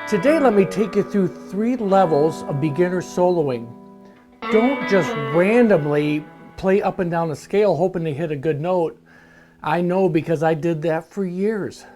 Today, let me take you through 3 levels of beginner soloing. Don't just randomly play up and down a scale hoping to hit a good note. I know because I did that for years.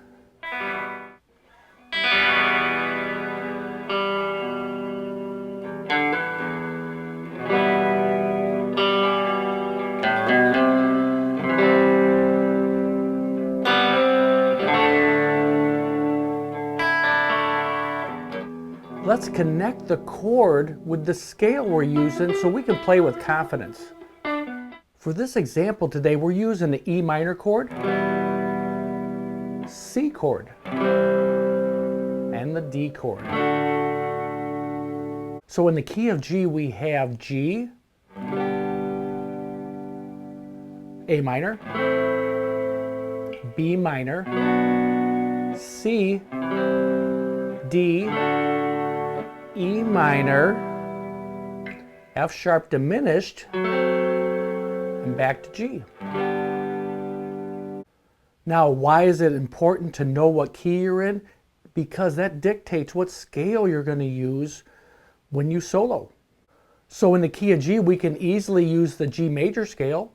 Let's connect the chord with the scale we're using so we can play with confidence. For this example today, we're using the E minor chord, C chord, and the D chord. So in the key of G, we have G, A minor, B minor, C, D, E minor, F sharp diminished, and back to G. Now, why is it important to know what key you're in? Because that dictates what scale you're going to use when you solo. So in the key of G, we can easily use the G major scale.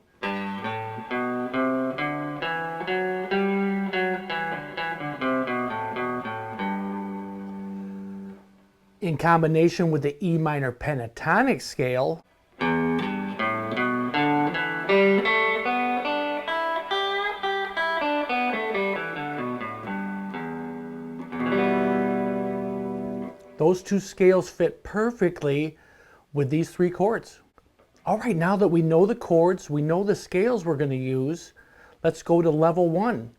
In combination with the E minor pentatonic scale, those 2 scales fit perfectly with these 3 chords. All right, now that we know the chords, we know the scales we're going to use, let's go to level 1.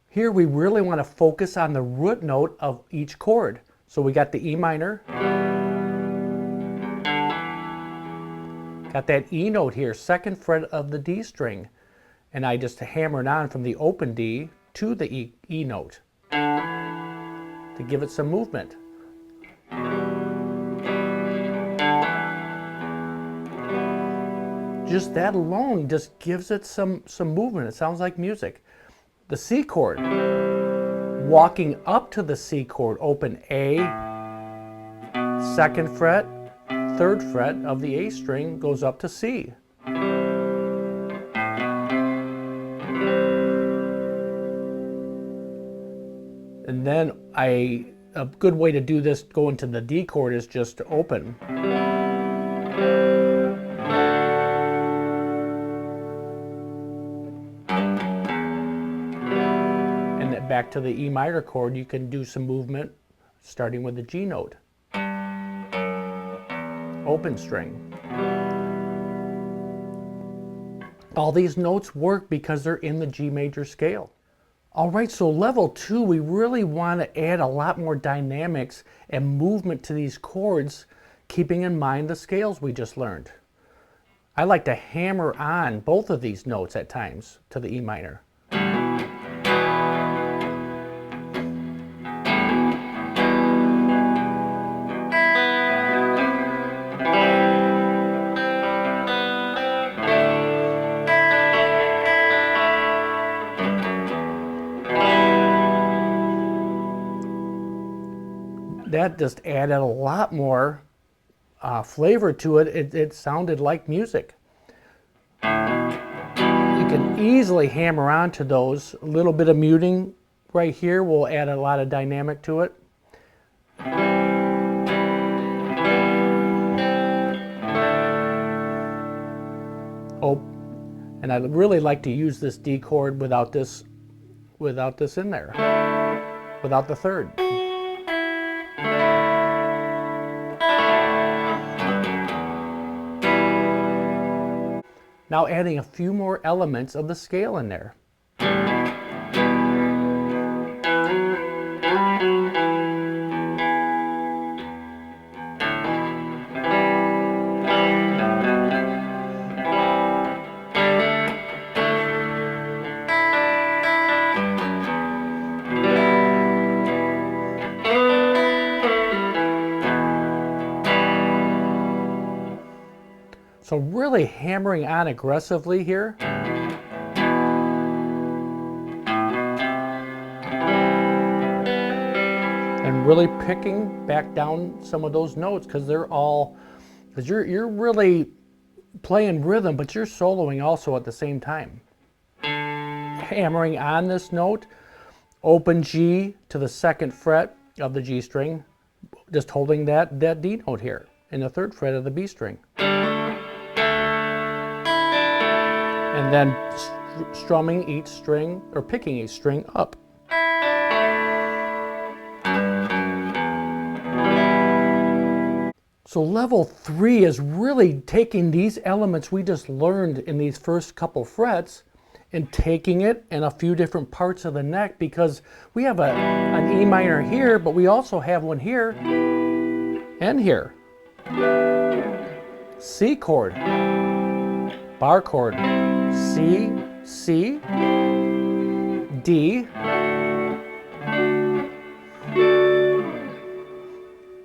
Here we really want to focus on the root note of each chord. So we got the E minor, got that E note here, 2nd fret of the D string, and I just hammered on from the open D to the E note to give it some movement. Just that alone just gives it some movement. It sounds like music. The C chord, walking up to the C chord, open A, 2nd fret, 3rd fret of the A string goes up to C. And then a good way to do this going to the D chord is just to open. Back to the E minor chord, you can do some movement starting with the G note. Open string. All these notes work because they're in the G major scale. All right, so level 2, we really want to add a lot more dynamics and movement to these chords, keeping in mind the scales we just learned. I like to hammer on both of these notes at times to the E minor. That just added a lot more flavor to it. It sounded like music. You can easily hammer on to those. A little bit of muting right here will add a lot of dynamic to it. Oh, and I really like to use this D chord without this in there, without the 3rd. Now adding a few more elements of the scale in there. So really hammering on aggressively here. And and really picking back down some of those notes, because you're really playing rhythm, but you're soloing also at the same time. Hammering on this note, open G to the 2nd fret of the G string, just holding that D note here in the 3rd fret of the B string. And then strumming each string, or picking each string up. So level 3 is really taking these elements we just learned in these first couple frets and taking it in a few different parts of the neck, because we have an E minor here, but we also have one here and here. C chord, bar chord, C, C, D.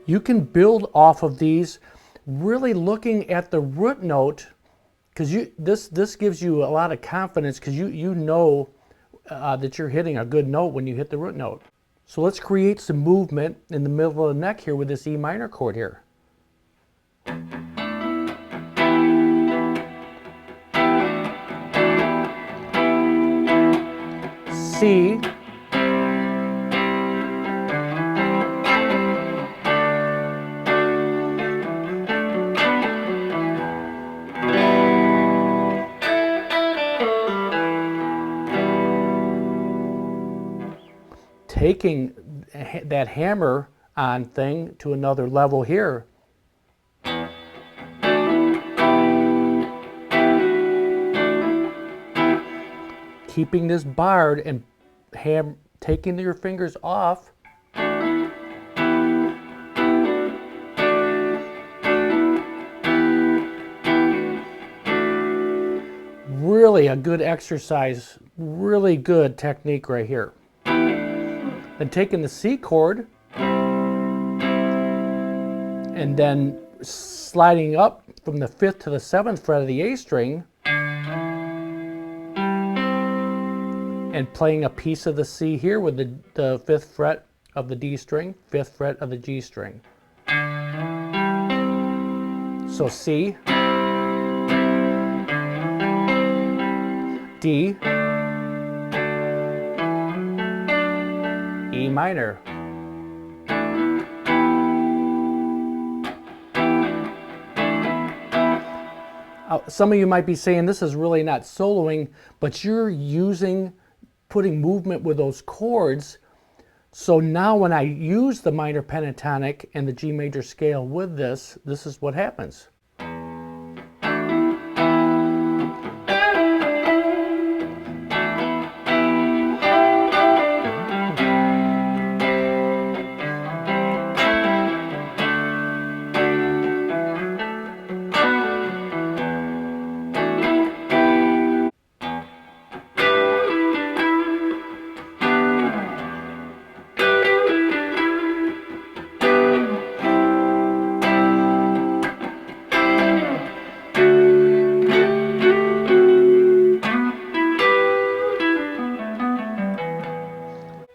You can build off of these, really looking at the root note, because this gives you a lot of confidence, because you know that you're hitting a good note when you hit the root note. So let's create some movement in the middle of the neck here with this E minor chord here. C, taking that hammer on thing to another level here. Keeping this barred and taking your fingers off. Really a good exercise, really good technique right here. Then taking the C chord and then sliding up from the 5th to the 7th fret of the A string and playing a piece of the C here with the 5th fret of the D string, 5th fret of the G string. So C, D, E minor. Some of you might be saying this is really not soloing, but you're putting movement with those chords. So now when I use the minor pentatonic and the G major scale with this is what happens.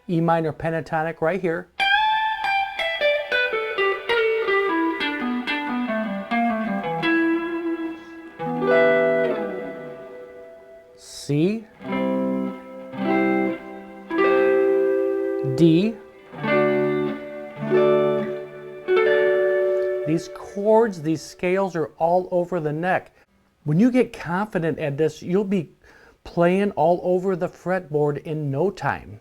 E minor pentatonic right here. C, D. These chords, these scales are all over the neck. When you get confident at this, you'll be playing all over the fretboard in no time.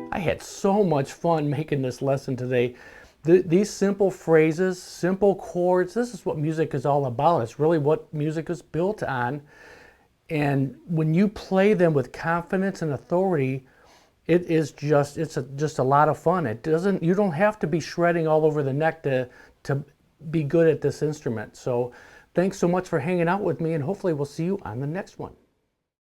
I had so much fun making this lesson today. These simple phrases, simple chords, this is what music is all about. It's really what music is built on. And when you play them with confidence and authority, it's just a lot of fun. You don't have to be shredding all over the neck to be good at this instrument. So thanks so much for hanging out with me, and hopefully we'll see you on the next one.